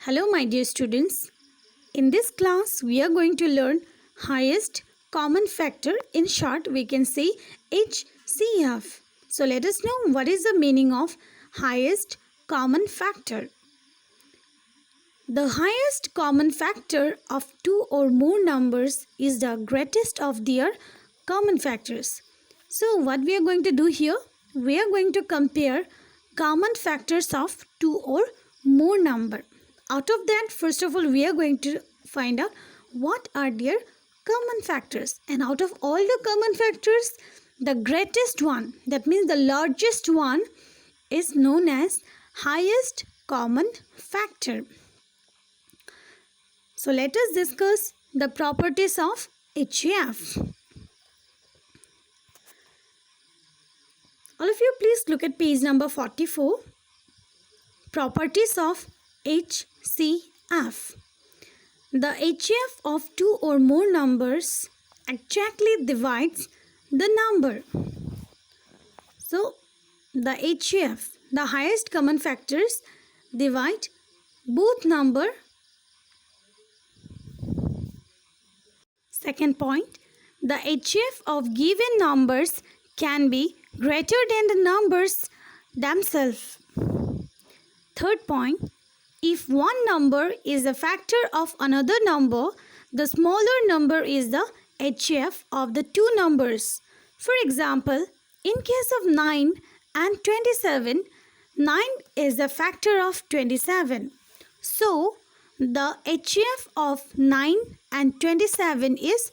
Hello my dear students. In this class we are going to learn highest common factor. In short we can say HCF. So let us know what is the meaning of highest common factor. The highest common factor of two or more numbers is the greatest of their common factors. So what we are going to do here? We are going to compare common factors of two or more number. Out of that, first of all, we are going to find out what are their common factors. And out of all the common factors, the greatest one, that means the largest one, is known as highest common factor. So let us discuss the properties of HCF. All of you please look at page number 44. Properties of HCF. The HCF of two or more numbers exactly divides the number. So the HCF, the highest common factors, divide both number. Second point, the HCF of given numbers can be greater than the numbers themselves. Third point, if one number is a factor of another number, the smaller number is the HCF of the two numbers. For example, in case of 9 and 27, 9 is a factor of 27. So, the HCF of 9 and 27 is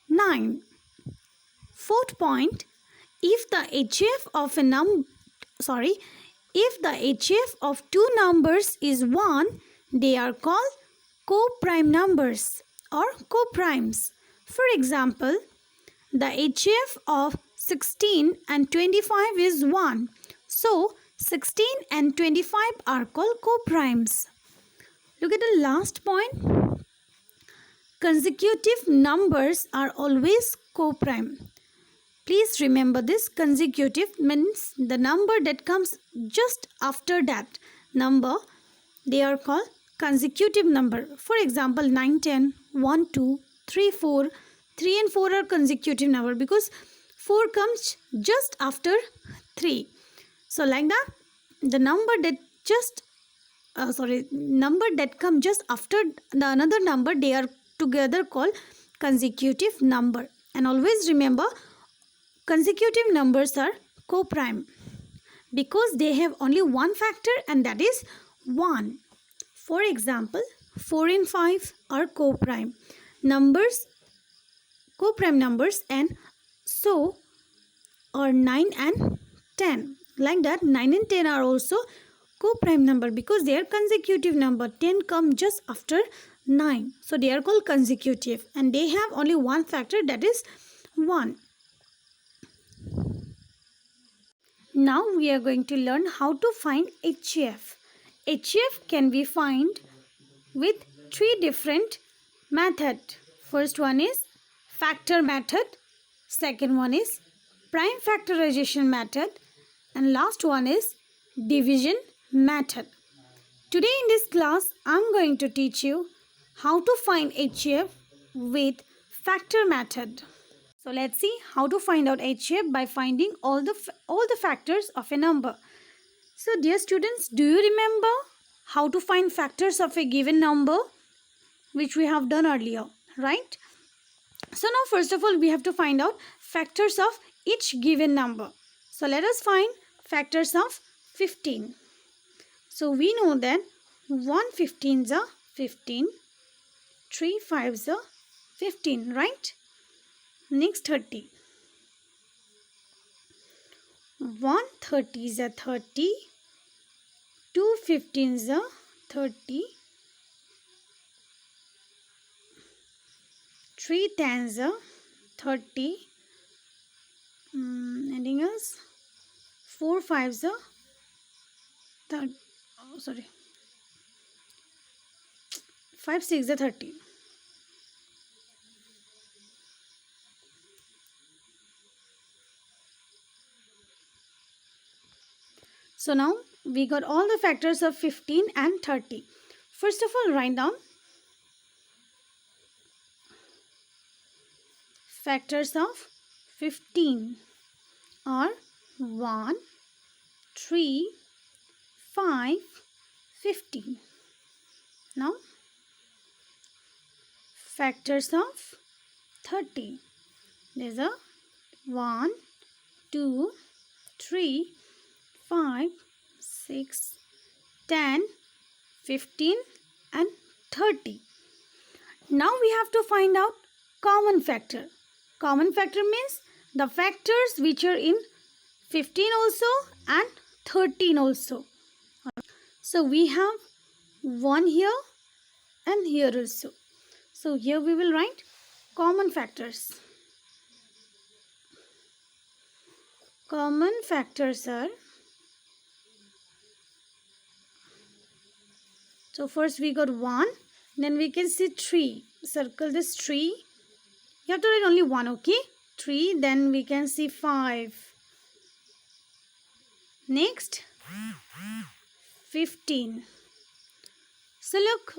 9. Fourth point, if the HCF of two numbers is 1, they are called co-prime numbers or co-primes. For example, the HCF of 16 and 25 is 1. So, 16 and 25 are called co-primes. Look at the last point. Consecutive numbers are always co-prime. Please remember this. Consecutive means the number that comes just after that number, they are called consecutive number. For example, 9, 10, 1, 2, 3, 4. 3 and 4 are consecutive number because 4 comes just after 3. So like that, the number that come just after the another number, they are together called consecutive number. And always remember, consecutive numbers are co-prime because they have only one factor and that is 1. For example, 4 and 5 are co-prime numbers, co-prime numbers, and so are 9 and 10. Like that, 9 and 10 are also co-prime number because they are consecutive number. 10 come just after 9. So they are called consecutive and they have only one factor, that is 1. Now we are going to learn how to find HCF. HCF can be found with 3 different methods. First one is factor method. Second one is prime factorization method. And last one is division method. Today in this class, I am going to teach you how to find HCF with factor method. So let's see how to find out HCF by finding all the factors of a number. So dear students, do you remember how to find factors of a given number, which we have done earlier, right? So now first of all we have to find out factors of each given number. So let us find factors of 15. So we know that 1 15s are 15, 3 5s are 15, right? Next 30. 1 30s are 30, 2 15s are 30, 3 10s are 30, anything else? 4 5s are 30, 5 6 are 30. So now we got all the factors of 15 and 30. First of all, write down factors of 15 are 1, 3, 5, 15. Now, factors of 30. There's a 1, 2, 3, 5, 6, 10, 15 and 30. Now we have to find out common factor. Common factor means the factors which are in 15 also and 13 also. So we have 1 here and here also. So here we will write common factors. Common factors are, so first we got 1, then we can see 3. Circle this 3. You have to write only 1, okay? 3, then we can see 5. Next, 15. So look,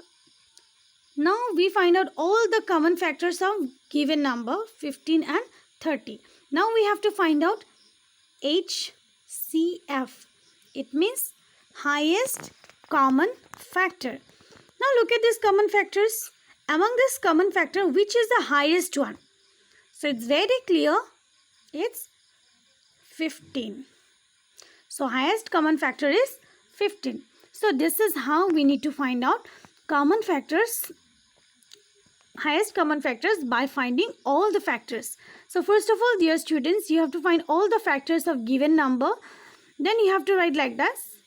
now we find out all the common factors of given number 15 and 30. Now we have to find out HCF. It means highest common factor. Now look at these common factors. Among this common factor, which is the highest one? So it's very clear, it's 15. So highest common factor is 15. So this is how we need to find out common factors, highest common factors, by finding all the factors. So first of all, dear students, you have to find all the factors of given number. Then you have to write like this.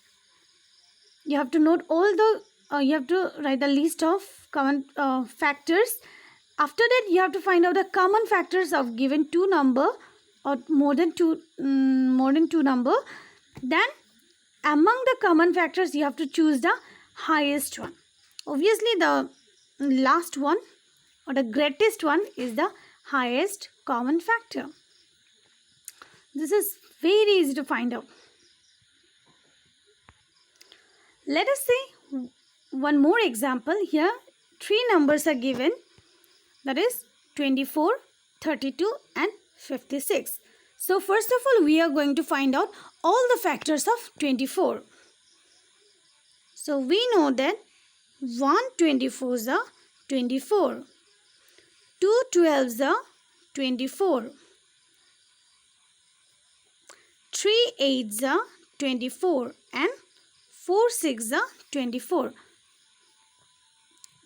You have to note all the, you have to write the list of common factors. After that, you have to find out the common factors of given two number or more than two number. Then among the common factors, you have to choose the highest one. Obviously, the last one or the greatest one is the highest common factor. This is very easy to find out. Let us see one more example. Here 3 numbers are given, that is 24, 32 and 56. So first of all, we are going to find out all the factors of 24. So we know that 1 24s are 24, 2 12s are 24, 3 8s are 24 and 4 6s are 24.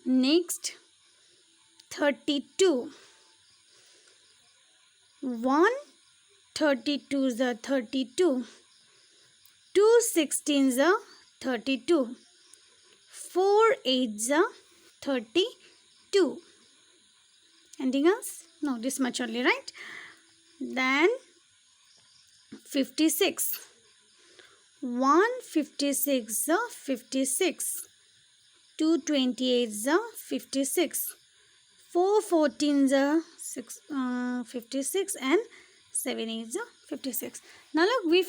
Next, 32. 1 32s are 32, 2 16s are 32, 4 8s are 32. Anything else? No, this much only, right? Then 56. 1 56s are 56, 2 28s are 56, 4 14s are 56 and 7 8s are 56. Now look, we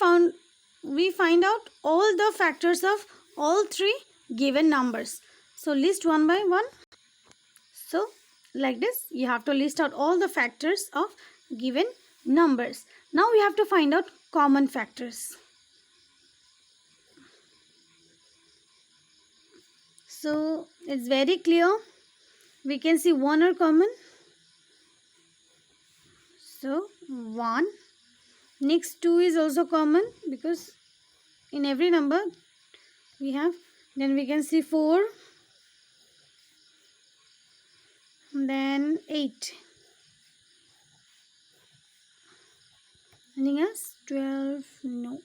find out all the factors of all 3 given numbers. So list one by one. So like this, you have to list out all the factors of given numbers. Now we have to find out common factors. So it's very clear. We can see 1 are common. So 1. Next 2 is also common because in every number we have. Then we can see 4. Then 8. Anything else? 12? No.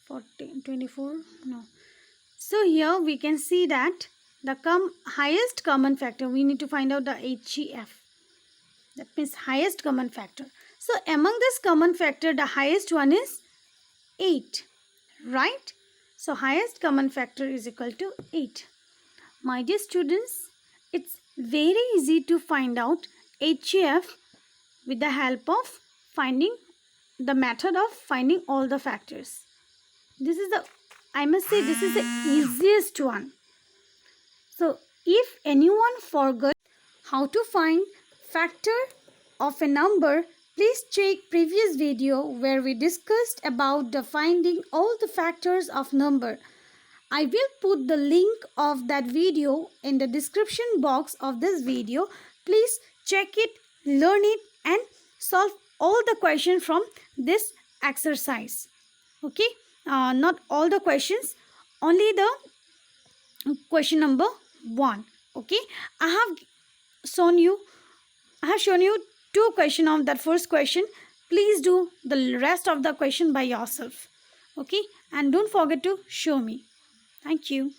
14, 24? No. So here we can see that the highest common factor, we need to find out the HCF. That means highest common factor. So among this common factor, the highest one is 8. Right? So highest common factor is equal to 8. My dear students, it's very easy to find out HCF with the help of finding the method of finding all the factors. This is the, I must say, this is the easiest one. So if anyone forgot how to find factor of a number, please check previous video where we discussed about the finding all the factors of number. I will put the link of that video in the description box of this video. Please check it, learn it and solve all the questions from this exercise. Okay, not all the questions, only the question number 1. Okay, I have shown you two questions of that first question. Please do the rest of the question by yourself. Okay, and don't forget to show me. Thank you.